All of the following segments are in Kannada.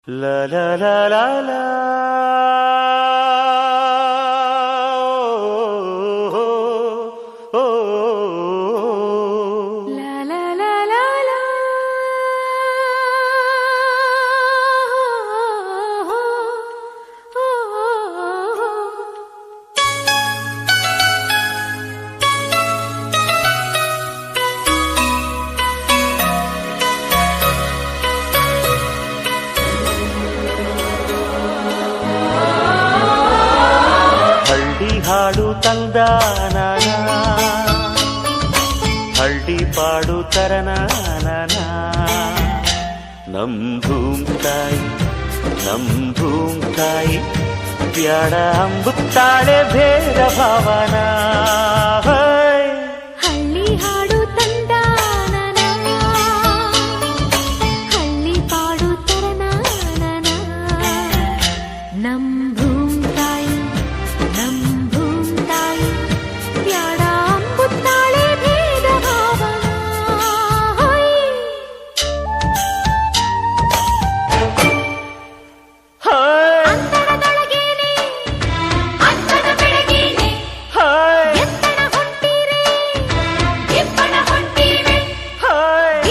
La la la la la. Oh, oh, oh. La la la la la. ಹಳ್ಳಿ ಹಾಡು ತಂದ ನಾನ, ಹಳ್ಳಿ ಪಾಡು ತರನ ನಾನ. ನಮ್ ಭೂಮ್ ತಾಯಿ, ನಮ್ ಭೂಮ್ ತಾಯಿ ಬ್ಯಾಡ ಅಂಬುತ್ತಾಳೆ ಭೇದ ಭಾವನ. ಹಳ್ಳಿ ಹಾಡು ತಂದ ನನ, ಹಳ್ಳಿ ಪಾಡು ತರನ ನನ. ನಮ್ ಭೂಮ್ ತಾಯಿ, ನಮ್ ಭೂಮ್ ತಾಯಿ ಬ್ಯಾಡ ಅಂಬುತ್ತಾಳೆ ಭೇದ ಭಾವನ. ಅಂತರದೊಳಗೇನೆ ಅಂತದ ಬೆಳಗೇನೆ ಎತ್ತಡ ಹೊಂಟಿರೆ ಇಬ್ಬಣ ಹೊಂಟಿವೆ.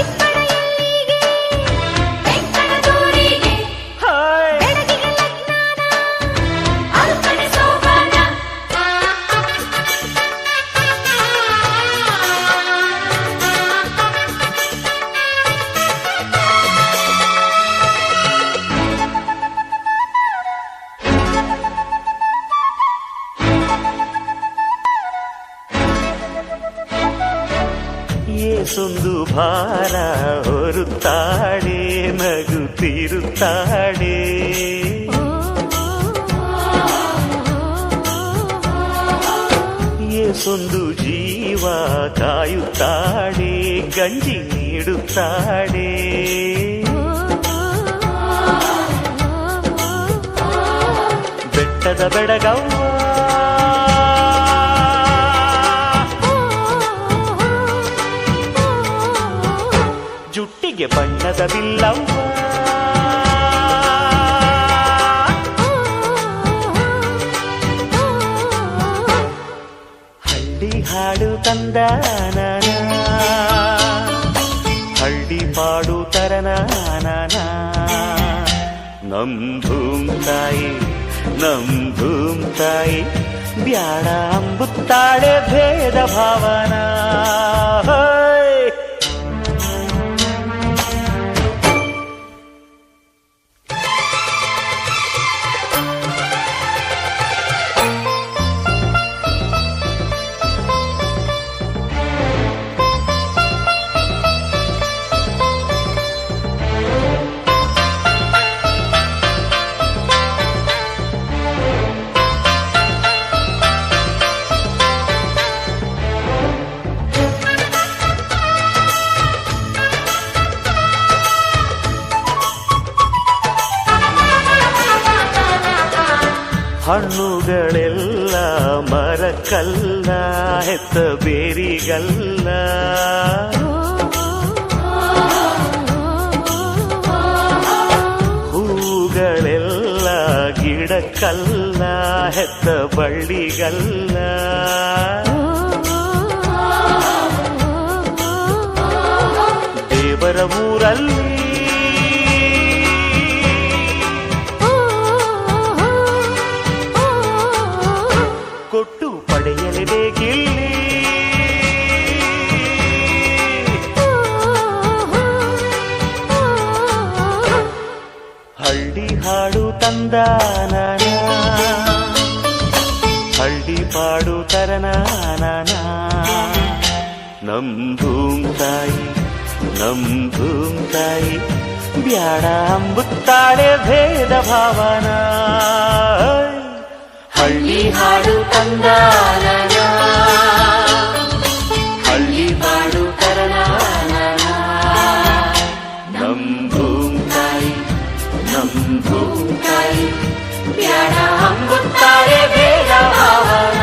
ಇಬ್ಬಣ ಎಲ್ಲಿಗೆ ಬೆಂಕಣ ದೂರಿಗೆ, ಬೆಳಗಿಗೆ ಲಗ್ನಾನ ಅದು ಕಡೆ ಸೋಬಾನ. ಏಸೊಂದು ಭಾರ ಹೊರುತ್ತಾಳೆ, ನಗುತ್ತಿರುತ್ತಾಳೆ. ಏಸೊಂದು ಜೀವ ಕಾಯುತ್ತಾಳೆ, ಗಂಜಿ ನೀಡುತ್ತಾಳೆ. ಬೆಟ್ಟದ ಬೆಡಗವ್ವ ಜುಟ್ಟಿಗೆ ಬಣ್ಣದ ಬಿಲ್ಲವ್ವ. ಹಳ್ಳಿ ಹಾಡು ತಂದ ನಾನ, ಹಳ್ಳಿ ಪಾಡು ತರನ ನಾನ. ನಮ್ ಭೂಮ್ ತಾಯಿ, ನಮ್ ಭೂಮ್ ತಾಯಿ ಬ್ಯಾಡ ಅಂಬುತ್ತಾಳೆ ಭೇದ ಭಾವನ. ಹಣ್ಣುಗಳೆಲ್ಲ ಮರಕ್ಕಲ್ಲ, ಹೆತ್ತ ಬೇರಿಗಲ್ಲ. ಹೂಗಳೆಲ್ಲ ಗಿಡಕ್ಕಲ್ಲ, ಹೆತ್ತ ಬಳ್ಳಿಗಲ್ಲ. ದೇವರ ಊರಲ್ಲಿ ಕೊಟ್ಟು ಪಡೆಯಲೇಬೇಕಿಲ್ಲಿ. ಹಳ್ಳಿ ಹಾಡು ತಂದ ನಾನ, ಹಳ್ಳಿ ಪಾಡು ತರನ ನಾನ. ನಮ್ ಭೂಮ್ ತಾಯಿ, ನಮ್ ಭೂಮ್ ತಾಯಿ ಬ್ಯಾಡ ಅಂಬುತ್ತಾಳೆ ಭೇದ ಭಾವನ. ಹಳ್ಳಿ ಹಾಡು ತಂದ ನಾನ, ಹಳ್ಳಿ ಪಾಡು ತರನ ನಾನ. ನಮ್ ಭೂಮ್ ತಾಯಿ, ನಮ್ ಭೂಮ್ ತಾಯಿ ಬ್ಯಾಡ ಅಂಬುತ್ತಾಳೆ ಭೇದ ಭಾವನ.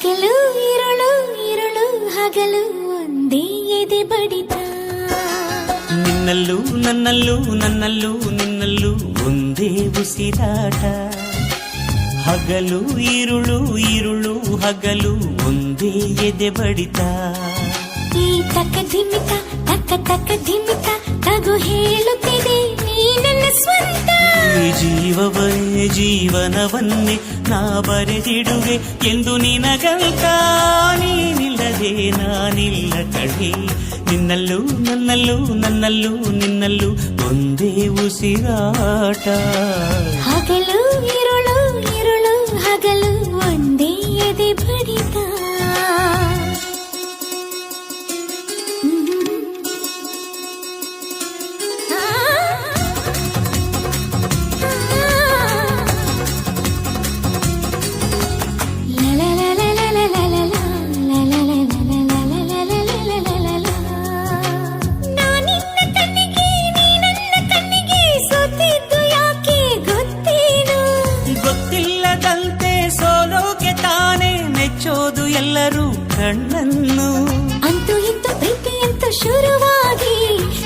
ಹಗಲು ಇರುಳು ಇರುಳು ಹಗಲು ಒಂದೇ ಎದೆ ಬಡಿತ. ನಿನ್ನಲ್ಲೂ ನನ್ನಲ್ಲೂ ನನ್ನಲ್ಲೂ ನಿನ್ನಲ್ಲೂ ಒಂದೇ ಉಸಿರಾಟ. ಹಗಲು ಇರುಳು ಇರುಳು ಹಗಲು ಒಂದೇ ಎದೆ ಬಡಿತ. ಈ ತಕ್ಕ ಧಿಮಿತ ತಕ್ಕ ತಕ್ಕ ಧಿಮಿತ ತಗು ಹೇಳುತ್ತಿದೆ ನೀ ನನ್ನ ಸ್ವಂತ. ಈ ಜೀವವನ್ನೇ ಜೀವನವನ್ನೇ ನಾ ಬರೆದಿಡುವೆ ಎಂದು ನಿನಗಂತ. ನೀನಿಲ್ಲದೆ ನಾನಿಲ್ಲ ಕಣೆ. ನಿನ್ನಲ್ಲೂ ನನ್ನಲ್ಲೂ ನನ್ನಲ್ಲೂ ನಿನ್ನಲ್ಲೂ ಒಂದೇ ಉಸಿರಾಟ. ಹಗಲು ಇರುಳು ಇರುಳು ಹಗಲು ಒಂದೇ ಎದೆ ಬಡಿತ. ಎಲ್ಲರೂ ಕಣ್ಣನ್ನು ಅಂತೂ ಇಂತೂ ಪ್ರೀತಿಯಂತೂ ಶುರುವಾಗಿ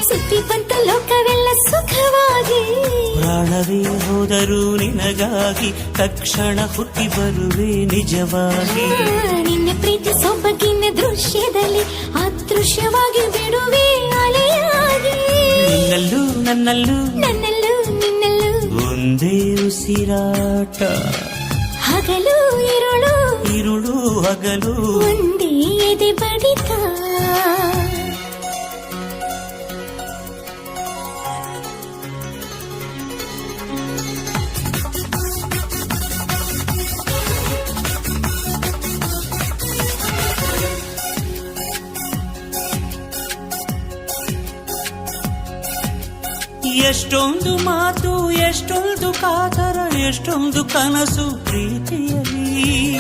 ಸುತ್ತಿ ಬಂತ ಲೋಕವೆಲ್ಲ ಸುಖವಾಗಿ. ಪ್ರಾಣವೇ ಹೋದರೂ ನಿನಗಾಗಿ ತಕ್ಷಣ ಹುಟ್ಟಿ ಬರುವೆ ನಿಜವಾಗಿ. ನಿನ್ನ ಪ್ರೀತಿ ಸೊಬಗಿನ ದೃಶ್ಯದಲ್ಲಿ ಅದೃಶ್ಯವಾಗಿ ಬಿಡುವೆ ಅಲೆಯಾಗಿ. ನಿನ್ನಲ್ಲೂ ನನ್ನಲ್ಲೂ ನನ್ನಲ್ಲೂ ನಿನ್ನಲ್ಲೂ ಒಂದೇ ಉಸಿರಾಟ. ಹಗಲು ಇರುಳು ಇರುಳು ಹಗಲು ಒಂದೇ ಎದೆ ಬಡಿತ. ಎಷ್ಟೊಂದು ಮಾತು ಎಷ್ಟೊಂದು ಕಾತರ ಎಷ್ಟೊಂದು ಕನಸು ಪ್ರೀತಿಯಲ್ಲಿ.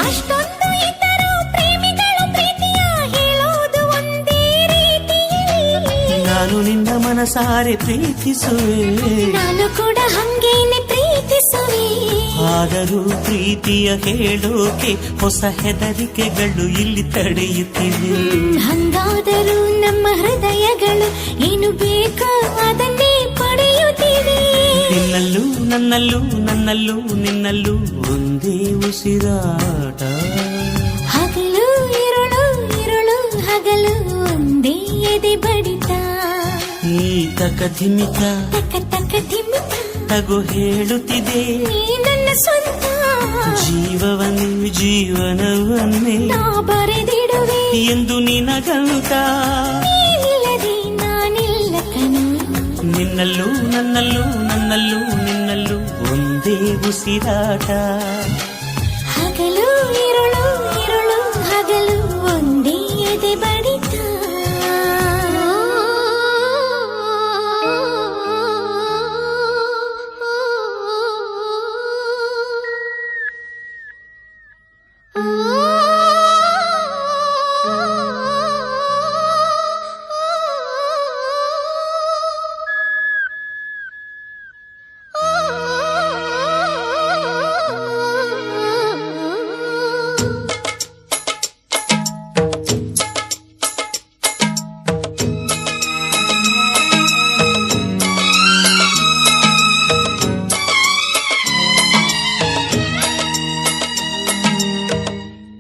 ಅಷ್ಟೊಂದು ಇದ್ದರೂ ಪ್ರೇಮಿಗಳು ಪ್ರೀತಿಯ ಹೇಳೋದು ಒಂದೇ ರೀತಿಯಲ್ಲಿ. ನಾನು ನಿನ್ನ ಮನಸಾರೆ ಪ್ರೀತಿಸುವೆ. ನಾನು ಕೂಡ ಹಂಗೇನೆ ಪ್ರೀತಿಸುವೆ. ಆದರೂ ಪ್ರೀತಿಯ ಹೇಳೋಕೆ ಹೊಸ ಹೆದರಿಕೆಗಳು ಇಲ್ಲಿ ತಡೆಯುತ್ತಿವೆ. ಹಂಗಾದರೂ ನಮ್ಮ ಹೃದಯಗಳು ಏನು ಬೇಕೋ ಅದನ್ನೇ ಪಡೆಯುತ್ತಿವೆ. ನಿನ್ನಲ್ಲೂ ನನ್ನಲ್ಲೂ ನನ್ನಲ್ಲೂ ನಿನ್ನಲ್ಲೂ ಒಂದೇ ಉಸಿರಾಟ. ಹಗಲು ಇರುಳು ಇರುಳು ಹಗಲು ಒಂದೇ ಎದೆ ಬಡಿತ. ಈ ತಕ ಧಿಮಿತ ತಕ್ಕ ತಕ್ಕ ಧಿಮಿತ ತಗು ಹೇಳುತ್ತಿದೆ ನೀ ನನ್ನ ಸ್ವಂತ. ಜೀವವನ್ನೇ ಜೀವನವನ್ನೇ ನಾ ಬರೆದಿಡುವೆ ಎಂದು ನಿನಗಂತ. ನೀನಿಲ್ಲದೆ ನಾನಿಲ್ಲ ಕಣೋ. ನಿನ್ನಲ್ಲೂ ನನ್ನಲ್ಲೂ ನನ್ನಲ್ಲೂ ನಿನ್ನಲ್ಲೂ ಒಂದೇ ಉಸಿರಾಟ. ಹಗಲು ಇರುಳು ಇರುಳು ಹಗಲು ಒಂದೇ ಎದೆ ಬಡಿತ.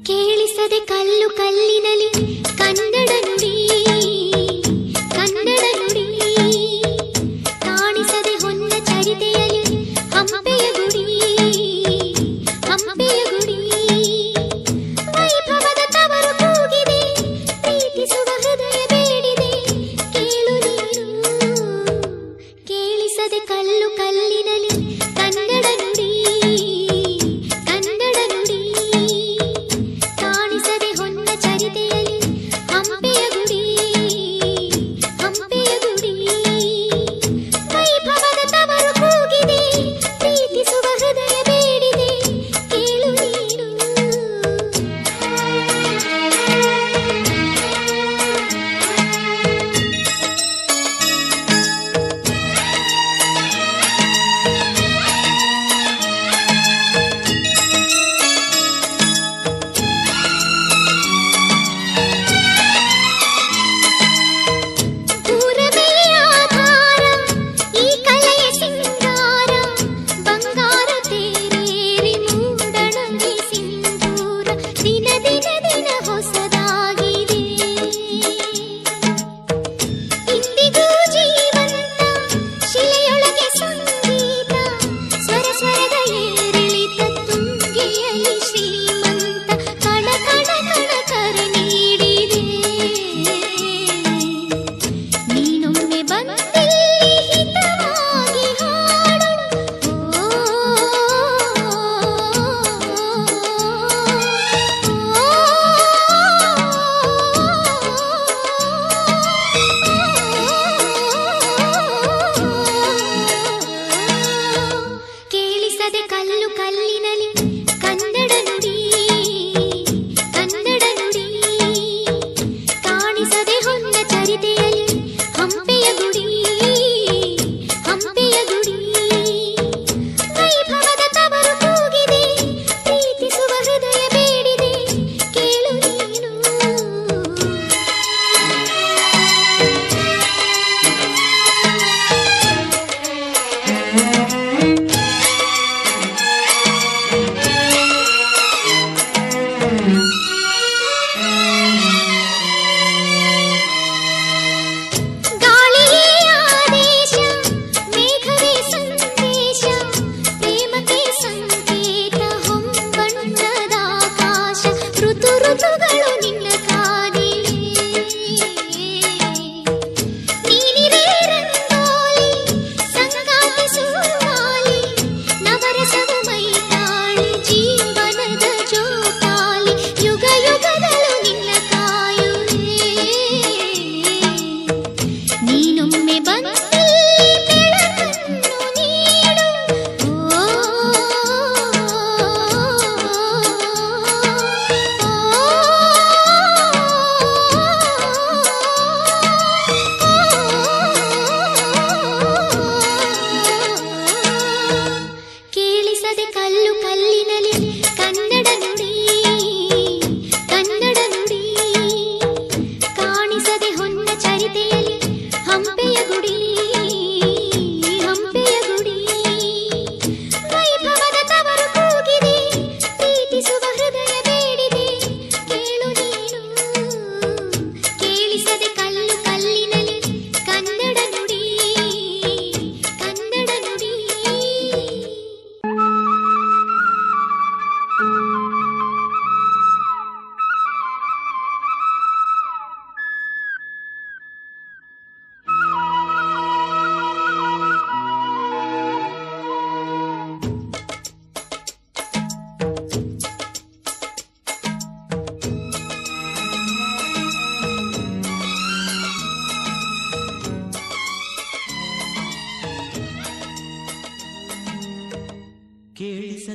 ಕೇಳಿಸದೆ ಕಲ್ಲು ಕಲ್ಲಿನಲಿ ಕನ್ನಡ ನುಡಿ ಕನ್ನಡ ನುಡಿ. ಕಾಣಿಸದೆ ಹೊನ್ನ ಚರಿತೆಯಲಿ ಹಂಪೆಯ ಗುಡಿ ಹಂಪೆಯ ಗುಡಿ. ವೈಭವದ ತವರು ಕೂಗಿದೆ ಪ್ರೀತಿಸುವ ಹೃದಯ ಬೇಡಿದೆ ಕೇಳು ನೀನು. ಕೇಳಿಸದೆ ಕಲ್ಲು ಕಲ್ಲಿನಲಿ ಕನ್ನಡ ನುಡಿ ಕನ್ನಡ ನುಡಿ. ಕಾಣಿಸದೆ ಹೊನ್ನ ಚರಿತೆಯಲಿ ಹಂಪೆಯ ಗುಡಿ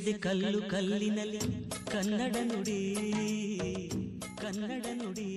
ಬೀಸದೆ ಕಲ್ಲು ಕಲ್ಲಿನಲ್ಲಿ ಕನ್ನಡ ನುಡಿ ಕನ್ನಡ ನುಡಿ